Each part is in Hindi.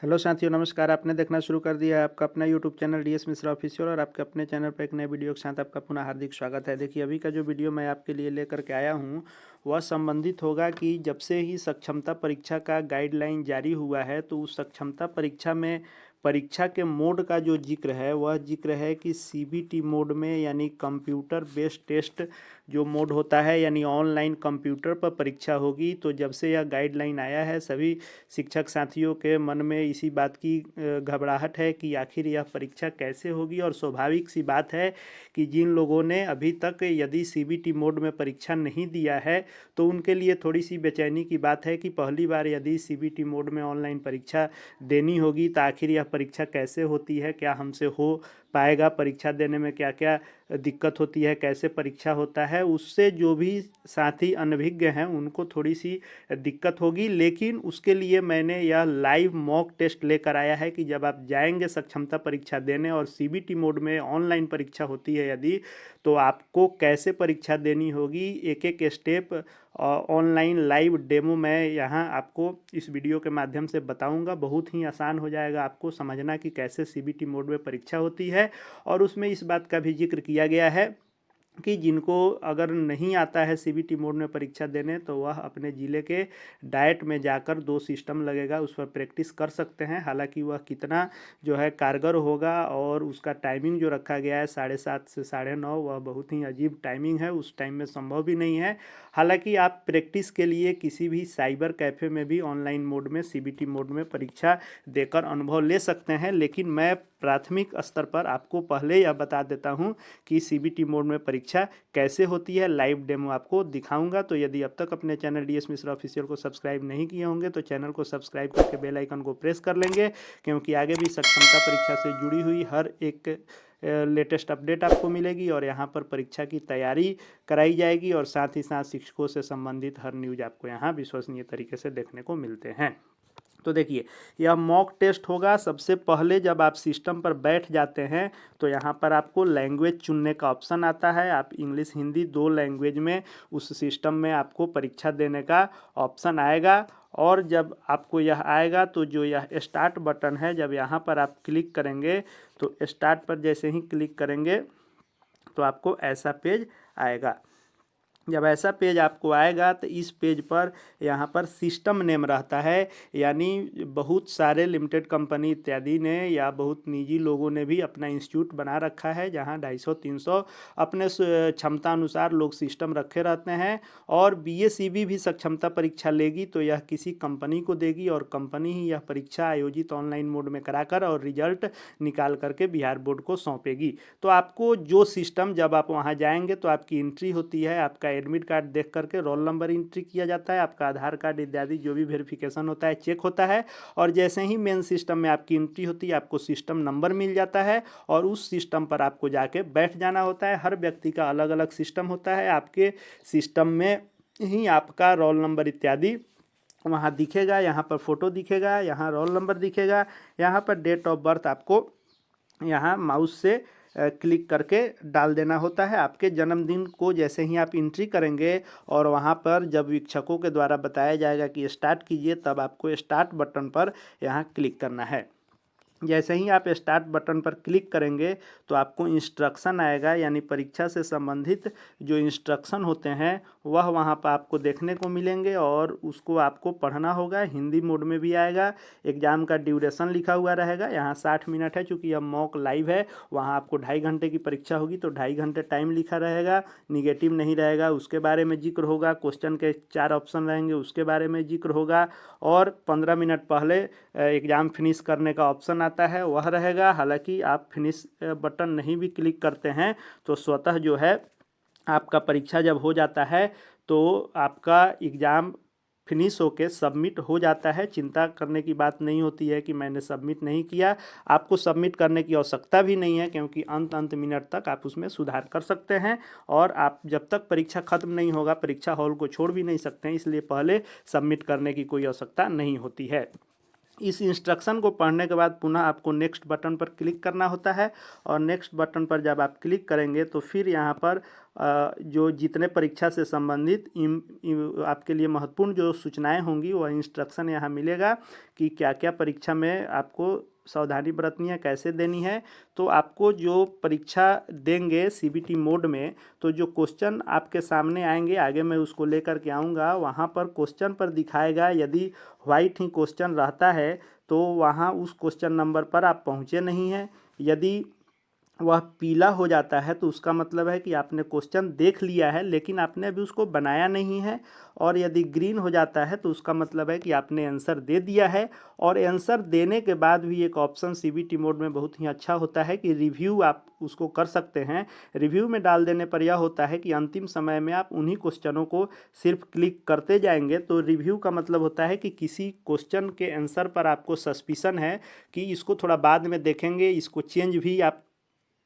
हेलो साथियों, नमस्कार। आपने देखना शुरू कर दिया है आपका अपना YouTube channel DS Mishra official और आपके अपने चैनल पर एक नए वीडियो के साथ आपका पुनः हार्दिक स्वागत है। देखिए, अभी का जो वीडियो मैं आपके लिए लेकर के आया हूँ वह संबंधित होगा कि जब से ही सक्षमता परीक्षा का गाइडलाइन जारी हुआ है तो उस सक्षमता परीक्षा में परीक्षा के मोड का जो जिक्र है वह जिक्र है कि सीबीटी मोड में, यानी कंप्यूटर बेस्ड टेस्ट जो मोड होता है, यानी ऑनलाइन कंप्यूटर पर परीक्षा होगी। तो जब से यह गाइडलाइन आया है सभी शिक्षक साथियों के मन में इसी बात की घबराहट है कि आखिर यह परीक्षा कैसे होगी। और स्वाभाविक सी बात है कि जिन लोगों ने अभी तक यदि सीबीटी मोड में परीक्षा नहीं दिया है तो उनके लिए थोड़ी सी बेचैनी की बात है कि पहली बार यदि सीबीटी मोड में ऑनलाइन परीक्षा देनी होगी तो आखिर यह परीक्षा कैसे होती है, क्या हमसे हो पाएगा, परीक्षा देने में क्या क्या दिक्कत होती है, कैसे परीक्षा होता है। उससे जो भी साथी अनभिज्ञ हैं उनको थोड़ी सी दिक्कत होगी। लेकिन उसके लिए मैंने यह लाइव मॉक टेस्ट लेकर आया है कि जब आप जाएंगे सक्षमता परीक्षा देने और सीबीटी मोड में ऑनलाइन परीक्षा होती है यदि, तो आपको कैसे परीक्षा देनी होगी, एक एक स्टेप ऑनलाइन लाइव डेमो मैं यहाँ आपको इस वीडियो के माध्यम से बताऊंगा। बहुत ही आसान हो जाएगा आपको समझना कि कैसे सीबीटी मोड में परीक्षा होती है। और उसमें इस बात का भी जिक्र किया गया है कि जिनको अगर नहीं आता है सीबीटी मोड में परीक्षा देने तो वह अपने ज़िले के डाइट में जाकर 2 सिस्टम लगेगा उस पर प्रैक्टिस कर सकते हैं। हालांकि वह कितना जो है कारगर होगा और उसका टाइमिंग जो रखा गया है 7:30 से 9:30, वह बहुत ही अजीब टाइमिंग है, उस टाइम में संभव भी नहीं है। हालांकि आप प्रैक्टिस के लिए किसी भी साइबर कैफ़े में भी ऑनलाइन मोड में सीबीटी मोड में परीक्षा देकर अनुभव ले सकते हैं। लेकिन मैं प्राथमिक स्तर पर आपको पहले यह बता देता हूं कि सीबीटी मोड में परीक्षा कैसे होती है, लाइव डेमो आपको दिखाऊंगा। तो यदि अब तक अपने चैनल डीएस मिश्रा ऑफिशियल को सब्सक्राइब नहीं किए होंगे तो चैनल को सब्सक्राइब करके बेल आइकन को प्रेस कर लेंगे, क्योंकि आगे भी सक्षमता परीक्षा से जुड़ी हुई हर एक लेटेस्ट अपडेट आपको मिलेगी और यहाँ पर परीक्षा की तैयारी कराई जाएगी और साथ ही साथ शिक्षकों से संबंधित हर न्यूज़ आपको यहाँ विश्वसनीय तरीके से देखने को मिलते हैं। तो देखिए, यह मॉक टेस्ट होगा। सबसे पहले जब आप सिस्टम पर बैठ जाते हैं तो यहाँ पर आपको लैंग्वेज चुनने का ऑप्शन आता है। आप इंग्लिश हिंदी 2 लैंग्वेज में उस सिस्टम में आपको परीक्षा देने का ऑप्शन आएगा। और जब आपको यह आएगा तो जो यह स्टार्ट बटन है, जब यहाँ पर आप क्लिक करेंगे तो स्टार्ट पर जैसे ही क्लिक करेंगे तो आपको ऐसा पेज आएगा। जब ऐसा पेज आपको आएगा तो इस पेज पर यहाँ पर सिस्टम नेम रहता है, यानी बहुत सारे लिमिटेड कंपनी इत्यादि ने या बहुत निजी लोगों ने भी अपना इंस्टीट्यूट बना रखा है जहाँ 250-300 अपने क्षमता अनुसार लोग सिस्टम रखे रहते हैं। और बीएसईबी भी सक्षमता परीक्षा लेगी तो यह किसी कंपनी को देगी और कंपनी ही यह परीक्षा आयोजित ऑनलाइन मोड में कराकर और रिजल्ट निकाल करके बिहार बोर्ड को सौंपेगी। तो आपको जो सिस्टम, जब आप वहाँ जाएंगे तो आपकी एंट्री होती है, आपका एडमिट कार्ड देख करके रोल नंबर एंट्री किया जाता है, आपका आधार कार्ड इत्यादि जो भी वेरिफिकेशन होता है चेक होता है। और जैसे ही मेन सिस्टम में आपकी एंट्री होती है आपको सिस्टम नंबर मिल जाता है और उस सिस्टम पर आपको जाके बैठ जाना होता है। हर व्यक्ति का अलग अलग सिस्टम होता है, आपके सिस्टम में ही आपका रोल नंबर इत्यादि वहाँ दिखेगा, यहाँ पर फोटो दिखेगा, यहाँ रोल नंबर दिखेगा, यहाँ पर डेट ऑफ बर्थ आपको यहाँ माउस से क्लिक करके डाल देना होता है। आपके जन्मदिन को जैसे ही आप एंट्री करेंगे और वहाँ पर जब शिक्षकों के द्वारा बताया जाएगा कि स्टार्ट कीजिए, तब आपको स्टार्ट बटन पर यहाँ क्लिक करना है। जैसे ही आप स्टार्ट बटन पर क्लिक करेंगे तो आपको इंस्ट्रक्शन आएगा, यानी परीक्षा से संबंधित जो इंस्ट्रक्शन होते हैं वह वहाँ पर आपको देखने को मिलेंगे और उसको आपको पढ़ना होगा। हिंदी मोड में भी आएगा। एग्ज़ाम का ड्यूरेशन लिखा हुआ रहेगा, यहाँ 60 मिनट है, चूँकि यह मॉक लाइव है। वहाँ आपको 2.5 घंटे की परीक्षा होगी तो 2.5 घंटे टाइम लिखा रहेगा। निगेटिव नहीं रहेगा, उसके बारे में जिक्र होगा। क्वेश्चन के 4 ऑप्शन रहेंगे, उसके बारे में जिक्र होगा। और 15 मिनट पहले एग्ज़ाम फिनिश करने का ऑप्शन आता है, वह रहेगा। हालांकि आप फिनिश बटन नहीं भी क्लिक करते हैं तो स्वतः जो है आपका परीक्षा जब हो जाता है तो आपका एग्ज़ाम फिनिश होके सबमिट हो जाता है। चिंता करने की बात नहीं होती है कि मैंने सबमिट नहीं किया। आपको सबमिट करने की आवश्यकता भी नहीं है, क्योंकि अंत मिनट तक आप उसमें सुधार कर सकते हैं और आप जब तक परीक्षा ख़त्म नहीं होगा परीक्षा हॉल को छोड़ भी नहीं सकते हैं, इसलिए पहले सबमिट करने की कोई आवश्यकता नहीं होती है। इस इंस्ट्रक्शन को पढ़ने के बाद पुनः आपको नेक्स्ट बटन पर क्लिक करना होता है और नेक्स्ट बटन पर जब आप क्लिक करेंगे तो फिर यहाँ पर जो जितने परीक्षा से संबंधित आपके लिए महत्वपूर्ण जो सूचनाएं होंगी वह इंस्ट्रक्शन यहाँ मिलेगा कि क्या क्या परीक्षा में आपको सावधानी बरतनी है, कैसे देनी है। तो आपको जो परीक्षा देंगे सीबीटी मोड में, तो जो क्वेश्चन आपके सामने आएंगे, आगे मैं उसको लेकर के आऊँगा, वहाँ पर क्वेश्चन पर दिखाएगा। यदि वाइट ही क्वेश्चन रहता है तो वहाँ उस क्वेश्चन नंबर पर आप पहुँचे नहीं हैं। यदि वह पीला हो जाता है तो उसका मतलब है कि आपने क्वेश्चन देख लिया है लेकिन आपने अभी उसको बनाया नहीं है। और यदि ग्रीन हो जाता है तो उसका मतलब है कि आपने आंसर दे दिया है। और आंसर देने के बाद भी एक ऑप्शन सीबीटी मोड में बहुत ही अच्छा होता है कि रिव्यू आप उसको कर सकते हैं। रिव्यू में डाल देने पर यह होता है कि अंतिम समय में आप उन्हीं क्वेश्चनों को सिर्फ क्लिक करते जाएंगे। तो रिव्यू का मतलब होता है कि किसी क्वेश्चन के आंसर पर आपको सस्पिशन है कि इसको थोड़ा बाद में देखेंगे, इसको चेंज भी आप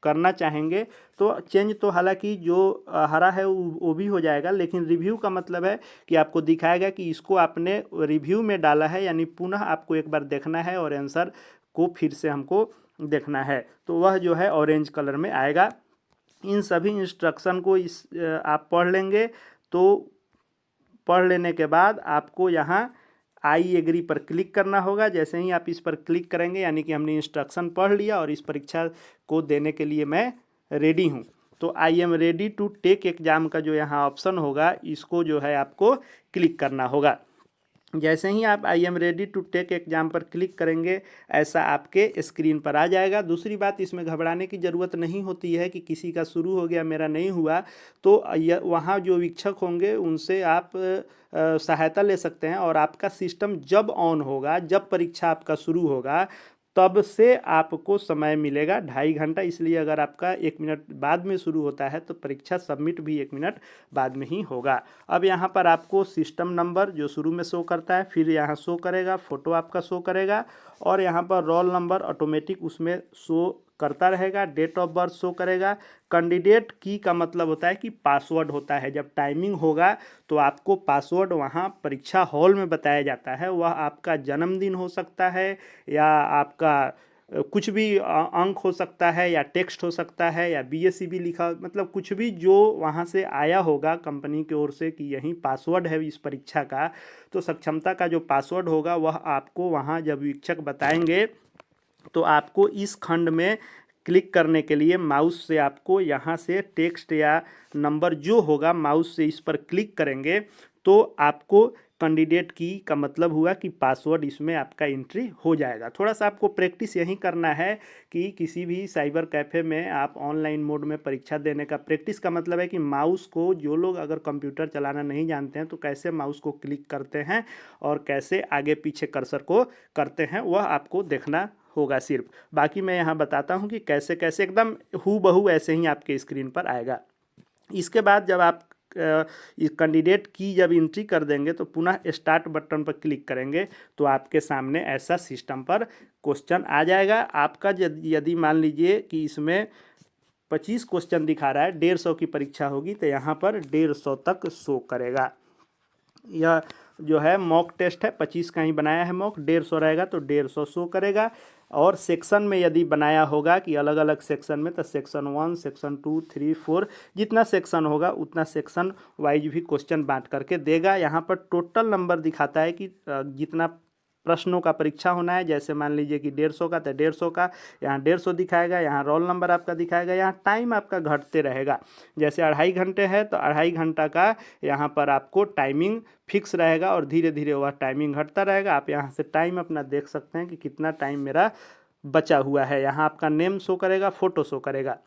करना चाहेंगे तो चेंज तो हालांकि जो हरा है वो भी हो जाएगा, लेकिन रिव्यू का मतलब है कि आपको दिखाएगा कि इसको आपने रिव्यू में डाला है, यानी पुनः आपको एक बार देखना है और आंसर को फिर से हमको देखना है। तो वह जो है ऑरेंज कलर में आएगा। इन सभी इंस्ट्रक्शन को आप पढ़ लेंगे। तो पढ़ लेने के बाद आपको यहाँ आई एग्री पर क्लिक करना होगा। जैसे ही आप इस पर क्लिक करेंगे यानी कि हमने इंस्ट्रक्शन पढ़ लिया और इस परीक्षा को देने के लिए मैं रेडी हूँ। तो I am ready to take exam का जो यहाँ ऑप्शन होगा, इसको जो है आपको क्लिक करना होगा। जैसे ही आप I am ready to take exam पर क्लिक करेंगे ऐसा आपके स्क्रीन पर आ जाएगा। दूसरी बात, इसमें घबराने की ज़रूरत नहीं होती है कि किसी का शुरू हो गया मेरा नहीं हुआ। तो वहाँ जो वीक्षक होंगे उनसे आप सहायता ले सकते हैं और आपका सिस्टम जब ऑन होगा, जब परीक्षा आपका शुरू होगा, तब से आपको समय मिलेगा 2.5 घंटा। इसलिए अगर आपका 1 मिनट बाद में शुरू होता है तो परीक्षा सबमिट भी 1 मिनट बाद में ही होगा। अब यहाँ पर आपको सिस्टम नंबर जो शुरू में शो करता है, फिर यहाँ शो करेगा, फ़ोटो आपका शो करेगा और यहाँ पर रोल नंबर ऑटोमेटिक उसमें शो करता रहेगा, डेट ऑफ बर्थ शो करेगा। कैंडिडेट की का मतलब होता है कि पासवर्ड होता है। जब टाइमिंग होगा तो आपको पासवर्ड वहाँ परीक्षा हॉल में बताया जाता है। वह आपका जन्मदिन हो सकता है या आपका कुछ भी अंक हो सकता है या टेक्स्ट हो सकता है या BSCB लिखा, मतलब कुछ भी जो वहाँ से आया होगा कंपनी की ओर से कि यही पासवर्ड है इस परीक्षा का, तो सक्षमता का जो पासवर्ड होगा वह आपको वहाँ जब वीक्षक बताएंगे तो आपको इस खंड में क्लिक करने के लिए माउस से आपको यहाँ से टेक्स्ट या नंबर जो होगा माउस से इस पर क्लिक करेंगे तो आपको कैंडिडेट की का मतलब हुआ कि पासवर्ड इसमें आपका एंट्री हो जाएगा। थोड़ा सा आपको प्रैक्टिस यही करना है कि किसी भी साइबर कैफ़े में आप ऑनलाइन मोड में परीक्षा देने का प्रैक्टिस का मतलब है कि माउस को जो लोग अगर कंप्यूटर चलाना नहीं जानते हैं तो कैसे माउस को क्लिक करते हैं और कैसे आगे पीछे कर्सर को करते हैं वह आपको देखना होगा सिर्फ। बाकी मैं यहाँ बताता हूँ कि कैसे कैसे एकदम हूबहू ऐसे ही आपके स्क्रीन पर आएगा। इसके बाद जब आप कैंडिडेट की जब एंट्री कर देंगे तो पुनः स्टार्ट बटन पर क्लिक करेंगे तो आपके सामने ऐसा सिस्टम पर क्वेश्चन आ जाएगा। आपका यदि मान लीजिए कि इसमें 25 क्वेश्चन दिखा रहा है, 150 की परीक्षा होगी तो यहाँ पर 150 तक शो करेगा। यह जो है मॉक टेस्ट है, 25 का ही बनाया है मॉक, 150 रहेगा तो 150 शो करेगा। और सेक्शन में यदि बनाया होगा कि अलग अलग सेक्शन में, तो सेक्शन 1, सेक्शन 2, 3, 4 जितना सेक्शन होगा उतना सेक्शन वाइज भी क्वेश्चन बांट करके देगा। यहाँ पर टोटल नंबर दिखाता है कि जितना प्रश्नों का परीक्षा होना है। जैसे मान लीजिए कि 150 का तो 150 का यहाँ 150 दिखाएगा, यहाँ रोल नंबर आपका दिखाएगा, यहाँ टाइम आपका घटते रहेगा। जैसे 2.5 घंटे है तो 2.5 घंटा का यहाँ पर आपको टाइमिंग फिक्स रहेगा और धीरे धीरे वह टाइमिंग घटता रहेगा। आप यहाँ से टाइम अपना देख सकते हैं कि कितना टाइम मेरा बचा हुआ है। यहाँ आपका नेम शो करेगा, फ़ोटो शो करेगा।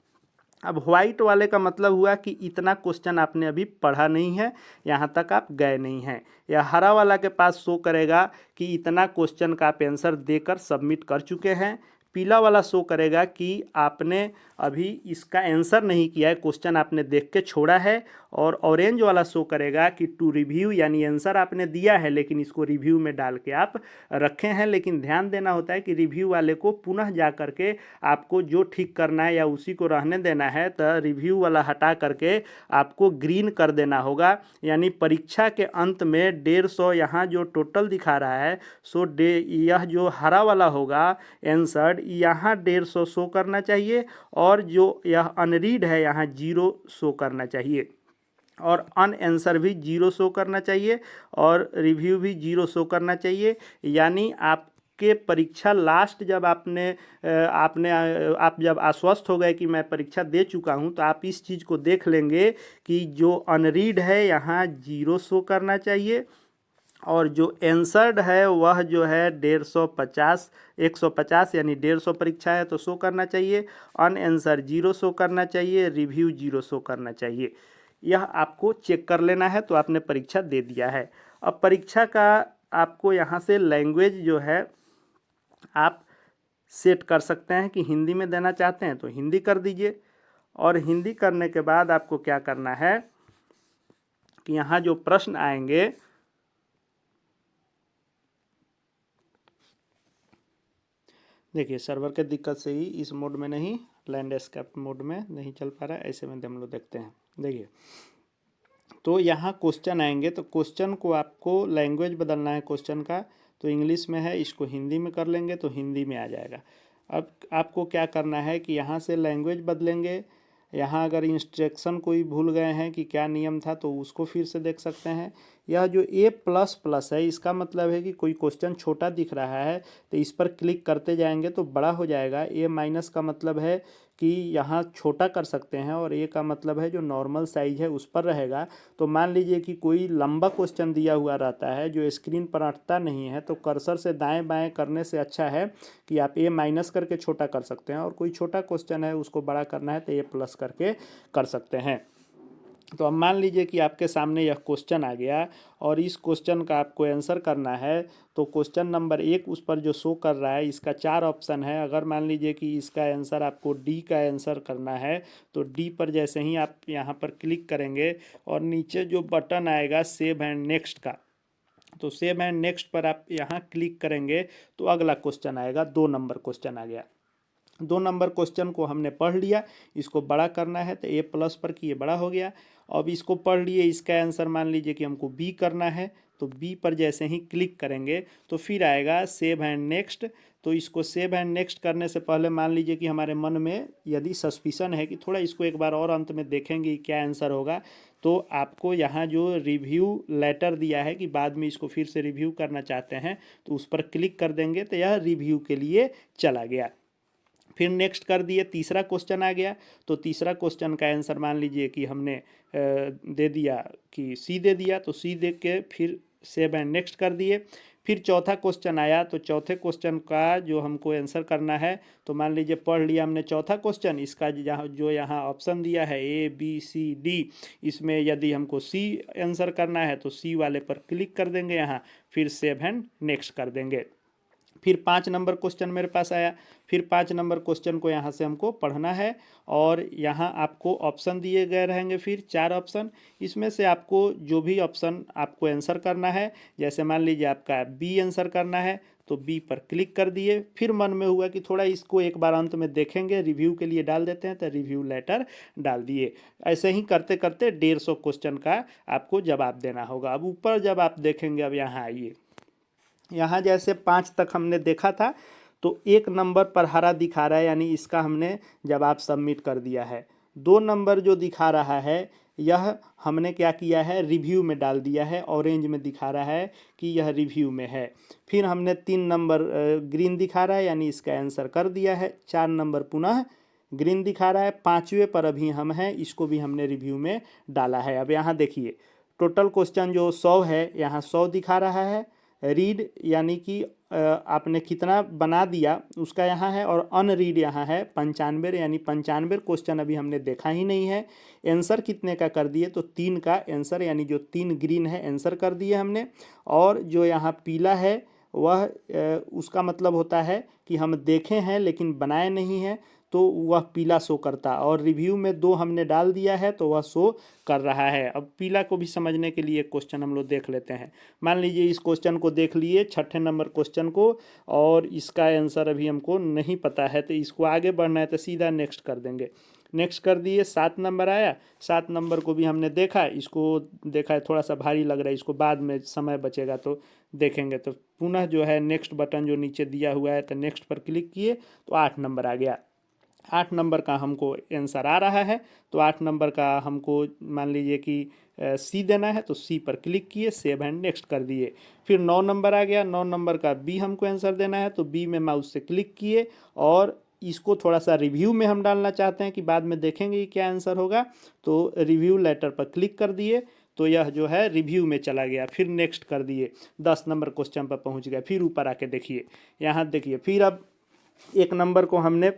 अब व्हाइट वाले का मतलब हुआ कि इतना क्वेश्चन आपने अभी पढ़ा नहीं है, यहाँ तक आप गए नहीं हैं। या हरा वाला के पास शो करेगा कि इतना क्वेश्चन का आप आंसर देकर सबमिट कर चुके हैं। पीला वाला शो करेगा कि आपने अभी इसका आंसर नहीं किया है, क्वेश्चन आपने देख के छोड़ा है। और ऑरेंज वाला शो करेगा कि टू रिव्यू, यानी आंसर आपने दिया है लेकिन इसको रिव्यू में डाल के आप रखे हैं। लेकिन ध्यान देना होता है कि रिव्यू वाले को पुनः जा करके आपको जो ठीक करना है या उसी को रहने देना है, तो रिव्यू वाला हटा करके आपको ग्रीन कर देना होगा। यानी परीक्षा के अंत में 150 यहाँ जो टोटल दिखा रहा है, सो यह जो हरा वाला होगा आंसर, यहाँ 150 शो करना चाहिए। और जो यह अनरीड है यहाँ 0 शो करना चाहिए, और अनआंसर भी 0 शो करना चाहिए, और रिव्यू भी 0 शो करना चाहिए। यानी आपके परीक्षा लास्ट जब आप जब आश्वस्त हो गए कि मैं परीक्षा दे चुका हूं, तो आप इस चीज़ को देख लेंगे कि जो अनरीड है यहाँ 0 शो करना चाहिए, और जो आंसर्ड है वह जो है 150 यानी 150 परीक्षा है तो शो करना चाहिए। अनआंसर 0 शो करना चाहिए, रिव्यू 0 शो करना चाहिए। यह आपको चेक कर लेना है, तो आपने परीक्षा दे दिया है। अब परीक्षा का आपको यहाँ से लैंग्वेज जो है आप सेट कर सकते हैं कि हिंदी में देना चाहते हैं तो हिंदी कर दीजिए। और हिंदी करने के बाद आपको क्या करना है कि यहाँ जो प्रश्न आएंगे, देखिए सर्वर के दिक्कत से ही इस मोड में नहीं, लैंडस्केप मोड में नहीं चल पा रहा है। ऐसे में हम लोग देखते हैं। देखिए तो यहाँ क्वेश्चन आएंगे, तो क्वेश्चन को आपको लैंग्वेज बदलना है क्वेश्चन का, तो इंग्लिश में है, इसको हिंदी में कर लेंगे तो हिंदी में आ जाएगा। अब आपको क्या करना है कि यहाँ से लैंग्वेज बदलेंगे। यहाँ अगर इंस्ट्रक्शन कोई भूल गए हैं कि क्या नियम था तो उसको फिर से देख सकते हैं। यह जो A++ है, इसका मतलब है कि कोई क्वेश्चन छोटा दिख रहा है तो इस पर क्लिक करते जाएंगे तो बड़ा हो जाएगा। A- का मतलब है कि यहाँ छोटा कर सकते हैं, और A का मतलब है जो नॉर्मल साइज है उस पर रहेगा। तो मान लीजिए कि कोई लंबा क्वेश्चन दिया हुआ रहता है जो स्क्रीन पर अटता नहीं है, तो कर्सर से दाएं बाएं करने से अच्छा है कि आप A- करके छोटा कर सकते हैं, और कोई छोटा क्वेश्चन है उसको बड़ा करना है तो A+ करके कर सकते हैं। तो अब मान लीजिए कि आपके सामने यह क्वेश्चन आ गया और इस क्वेश्चन का आपको आंसर करना है। तो क्वेश्चन नंबर 1 उस पर जो शो कर रहा है, इसका 4 ऑप्शन है। अगर मान लीजिए कि इसका आंसर आपको डी का आंसर करना है, तो डी पर जैसे ही आप यहाँ पर क्लिक करेंगे और नीचे जो बटन आएगा सेव एंड नेक्स्ट का, तो सेव एंड नेक्स्ट पर आप यहाँ क्लिक करेंगे तो अगला क्वेश्चन आएगा। 2 नंबर क्वेश्चन आ गया। 2 नंबर क्वेश्चन को हमने पढ़ लिया, इसको बड़ा करना है तो A+ पर कि ये बड़ा हो गया। अब इसको पढ़ लिए, इसका आंसर मान लीजिए कि हमको बी करना है, तो बी पर जैसे ही क्लिक करेंगे तो फिर आएगा सेव एंड नेक्स्ट। तो इसको सेव एंड नेक्स्ट करने से पहले मान लीजिए कि हमारे मन में यदि सस्पिशन है कि थोड़ा इसको एक बार और अंत में देखेंगे क्या आंसर होगा, तो आपको यहाँ जो रिव्यू लेटर दिया है कि बाद में इसको फिर से रिव्यू करना चाहते हैं, तो उस पर क्लिक कर देंगे तो यह रिव्यू के लिए चला गया। फिर नेक्स्ट कर दिए, तीसरा क्वेश्चन आ गया। तो तीसरा क्वेश्चन का आंसर मान लीजिए कि हमने दे दिया कि सी दे दिया, तो सी दे के फिर सेव एंड नेक्स्ट कर दिए। फिर चौथा क्वेश्चन आया, तो चौथे क्वेश्चन का जो हमको आंसर करना है, तो मान लीजिए पढ़ लिया हमने चौथा क्वेश्चन, इसका जो यहाँ ऑप्शन दिया है A B C D, इसमें यदि हमको सी आंसर करना है तो सी वाले पर क्लिक कर देंगे यहाँ, फिर सेव एंड नेक्स्ट कर देंगे। फिर 5 नंबर क्वेश्चन मेरे पास आया। फिर 5 नंबर क्वेश्चन को यहाँ से हमको पढ़ना है, और यहाँ आपको ऑप्शन दिए गए रहेंगे, फिर 4 ऑप्शन। इसमें से आपको जो भी ऑप्शन आपको आंसर करना है, जैसे मान लीजिए आपका बी आंसर करना है तो बी पर क्लिक कर दिए। फिर मन में हुआ कि थोड़ा इसको एक बार अंत में देखेंगे, रिव्यू के लिए डाल देते हैं, तो रिव्यू लेटर डाल दिए। ऐसे ही करते करते 150 क्वेश्चन का आपको जवाब देना होगा। अब ऊपर जब आप देखेंगे, अब यहाँ आइए, यहाँ जैसे 5 तक हमने देखा था, तो 1 नंबर पर हरा दिखा रहा है, यानी इसका हमने जवाब सबमिट कर दिया है। 2 नंबर जो दिखा रहा है, यह हमने क्या किया है, रिव्यू में डाल दिया है, ऑरेंज में दिखा रहा है कि यह रिव्यू में है। फिर हमने 3 नंबर ग्रीन दिखा रहा है, यानी इसका आंसर कर दिया है। 4 नंबर पुनः ग्रीन दिखा रहा है। 5वें पर अभी हम हैं, इसको भी हमने रिव्यू में डाला है। अब यहाँ देखिए, टोटल क्वेश्चन जो 100 है, यहाँ 100 दिखा रहा है। रीड यानी कि आपने कितना बना दिया उसका यहाँ है, और अनरीड यहाँ है 95, यानी 95 क्वेश्चन अभी हमने देखा ही नहीं है। आंसर कितने का कर दिए, तो 3 का आंसर, यानी जो 3 ग्रीन है आंसर कर दिए हमने। और जो यहाँ पीला है वह उसका मतलब होता है कि हम देखे हैं लेकिन बनाए नहीं हैं, तो वह पीला शो करता। और रिव्यू में 2 हमने डाल दिया है तो वह शो कर रहा है। अब पीला को भी समझने के लिए क्वेश्चन हम लोग देख लेते हैं। मान लीजिए इस क्वेश्चन को देख लिए, 6ठे नंबर क्वेश्चन को, और इसका आंसर अभी हमको नहीं पता है, तो इसको आगे बढ़ना है तो सीधा नेक्स्ट कर देंगे। नेक्स्ट कर दिए, 7 नंबर आया। 7 नंबर को भी हमने देखा, इसको देखा है थोड़ा सा भारी लग रहा है, इसको बाद में समय बचेगा तो देखेंगे। तो पुनः जो है नेक्स्ट बटन जो नीचे दिया हुआ है, तो नेक्स्ट पर क्लिक किए तो 8 नंबर आ गया। 8 नंबर का हमको आंसर आ रहा है, तो 8 नंबर का हमको मान लीजिए कि सी देना है, तो सी पर क्लिक किए, सेव एंड नेक्स्ट कर दिए। फिर 9 नंबर आ गया, 9 नंबर का बी हमको आंसर देना है, तो बी में माउस से क्लिक किए, और इसको थोड़ा सा रिव्यू में हम डालना चाहते हैं कि बाद में देखेंगे कि क्या आंसर होगा, तो रिव्यू लेटर पर क्लिक कर दिए, तो यह जो है रिव्यू में चला गया। फिर नेक्स्ट कर दिए, 10 नंबर क्वेश्चन पर पहुंच गया। फिर ऊपर आके देखिए, यहाँ देखिए, फिर अब 1 नंबर को हमने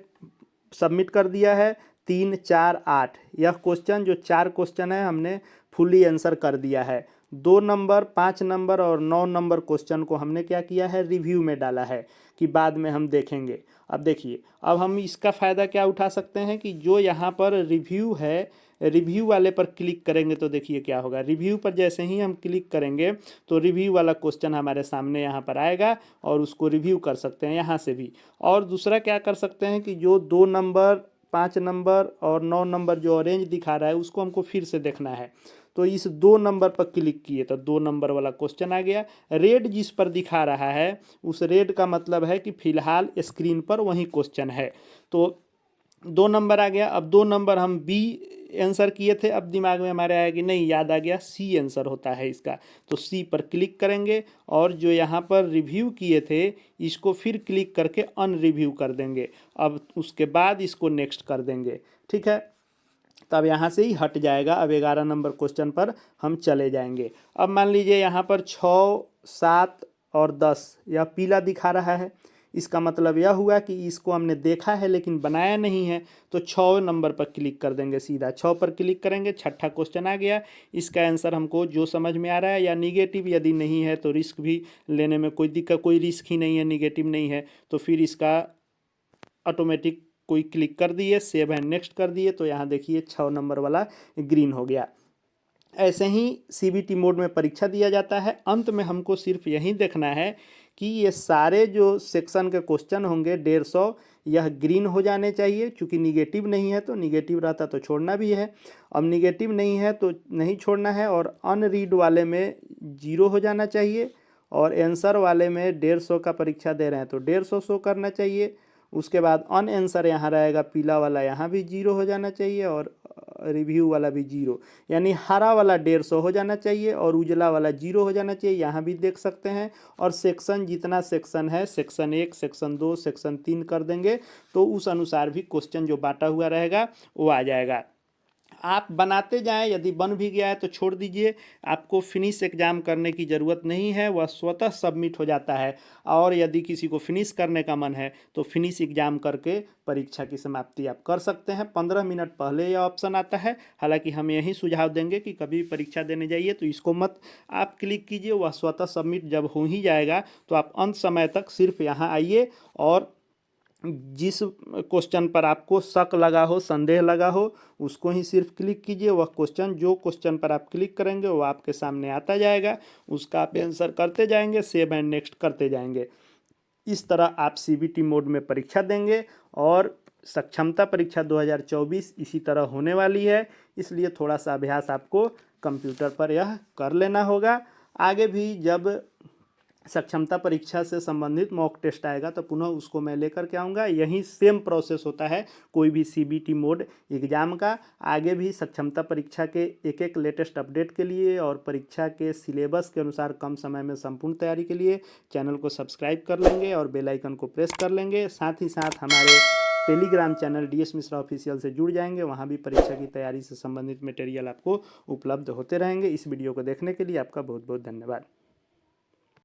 सबमिट कर दिया है। 3, 4, 8 यह क्वेश्चन जो 4 क्वेश्चन है हमने फुली आंसर कर दिया है। 2 नंबर, 5 नंबर और 9 नंबर क्वेश्चन को हमने क्या किया है, रिव्यू में डाला है कि बाद में हम देखेंगे। अब देखिए, अब हम इसका फ़ायदा क्या उठा सकते हैं कि जो यहाँ पर रिव्यू है, रिव्यू वाले पर क्लिक करेंगे तो देखिए क्या होगा। रिव्यू पर जैसे ही हम क्लिक करेंगे तो रिव्यू वाला क्वेश्चन हमारे सामने यहाँ पर आएगा, और उसको रिव्यू कर सकते हैं यहाँ से भी। और दूसरा क्या कर सकते हैं कि जो 2 नंबर, 5 नंबर और 9 नंबर जो ऑरेंज दिखा रहा है, उसको हमको फिर से देखना है, तो इस 2 नंबर पर क्लिक किए तो 2 नंबर वाला क्वेश्चन आ गया। रेड जिस पर दिखा रहा है, उस रेड का मतलब है कि फिलहाल स्क्रीन पर वही क्वेश्चन है, तो 2 नंबर आ गया। अब 2 नंबर हम बी आंसर किए थे, अब दिमाग में हमारे आया कि नहीं, याद आ गया सी आंसर होता है इसका, तो सी पर क्लिक करेंगे, और जो यहाँ पर रिव्यू किए थे इसको फिर क्लिक करके अनरिव्यू कर देंगे। अब उसके बाद इसको नेक्स्ट कर देंगे, ठीक है। तब यहाँ से ही हट जाएगा। अब 11 नंबर क्वेश्चन पर हम चले जाएंगे। अब मान लीजिए यहाँ पर 6, 7 और 10 यह पीला दिखा रहा है, इसका मतलब यह हुआ कि इसको हमने देखा है लेकिन बनाया नहीं है, तो 6 नंबर पर क्लिक कर देंगे। सीधा 6 पर क्लिक करेंगे, 6ठा क्वेश्चन आ गया। इसका आंसर हमको जो समझ में आ रहा है, या निगेटिव यदि नहीं है तो रिस्क भी लेने में कोई दिक्कत, कोई रिस्क ही नहीं है, निगेटिव नहीं है, तो फिर इसका ऑटोमेटिक कोई क्लिक कर दिए, सेव एंड नेक्स्ट कर दिए, तो यहाँ देखिए 6 नंबर वाला ग्रीन हो गया। ऐसे ही सीबीटी मोड में परीक्षा दिया जाता है। अंत में हमको सिर्फ यही देखना है कि ये सारे जो सेक्शन के क्वेश्चन होंगे 150, यह ग्रीन हो जाने चाहिए। चूँकि निगेटिव नहीं है, तो निगेटिव रहता तो छोड़ना भी है, अब निगेटिव नहीं है तो नहीं छोड़ना है। और अनरीड वाले में 0 हो जाना चाहिए, और आंसर वाले में 150 का परीक्षा दे रहे हैं तो 150 शो करना चाहिए। उसके बाद अन आंसर यहाँ रहेगा, पीला वाला यहाँ भी 0 हो जाना चाहिए, और रिव्यू वाला भी 0, यानी हरा वाला 150 हो जाना चाहिए और उजला वाला 0 हो जाना चाहिए, यहाँ भी देख सकते हैं। और सेक्शन जितना सेक्शन है, सेक्शन 1, सेक्शन 2, सेक्शन 3 कर देंगे, तो उस अनुसार भी क्वेश्चन जो बांटा हुआ रहेगा वो आ जाएगा। आप बनाते जाएं, यदि बन भी गया है तो छोड़ दीजिए, आपको फिनिश एग्ज़ाम करने की ज़रूरत नहीं है, वह स्वतः सबमिट हो जाता है। और यदि किसी को फिनिश करने का मन है तो फिनिश एग्ज़ाम करके परीक्षा की समाप्ति आप कर सकते हैं। 15 मिनट पहले यह ऑप्शन आता है। हालांकि हम यही सुझाव देंगे कि कभी परीक्षा देने जाइए तो इसको मत आप क्लिक कीजिए, वह स्वतः सबमिट जब हो ही जाएगा तो आप अंत समय तक सिर्फ यहाँ आइए, और जिस क्वेश्चन पर आपको शक लगा हो, संदेह लगा हो, उसको ही सिर्फ क्लिक कीजिए। वह क्वेश्चन, जो क्वेश्चन पर आप क्लिक करेंगे वो आपके सामने आता जाएगा, उसका आप आंसर करते जाएंगे, सेव एंड नेक्स्ट करते जाएंगे। इस तरह आप सीबीटी मोड में परीक्षा देंगे। और सक्षमता परीक्षा 2024 इसी तरह होने वाली है, इसलिए थोड़ा सा अभ्यास आपको कंप्यूटर पर यह कर लेना होगा। आगे भी जब सक्षमता परीक्षा से संबंधित मॉक टेस्ट आएगा तो पुनः उसको मैं लेकर के आऊँगा। यही सेम प्रोसेस होता है कोई भी सीबीटी मोड एग्ज़ाम का। आगे भी सक्षमता परीक्षा के एक एक लेटेस्ट अपडेट के लिए और परीक्षा के सिलेबस के अनुसार कम समय में संपूर्ण तैयारी के लिए चैनल को सब्सक्राइब कर लेंगे और बेल आइकन को प्रेस कर लेंगे। साथ ही साथ हमारे Telegram channel DS Mishra official से जुड़ जाएंगे, वहाँ भी परीक्षा की तैयारी से संबंधित मटेरियल आपको उपलब्ध होते रहेंगे। इस वीडियो को देखने के लिए आपका बहुत बहुत धन्यवाद।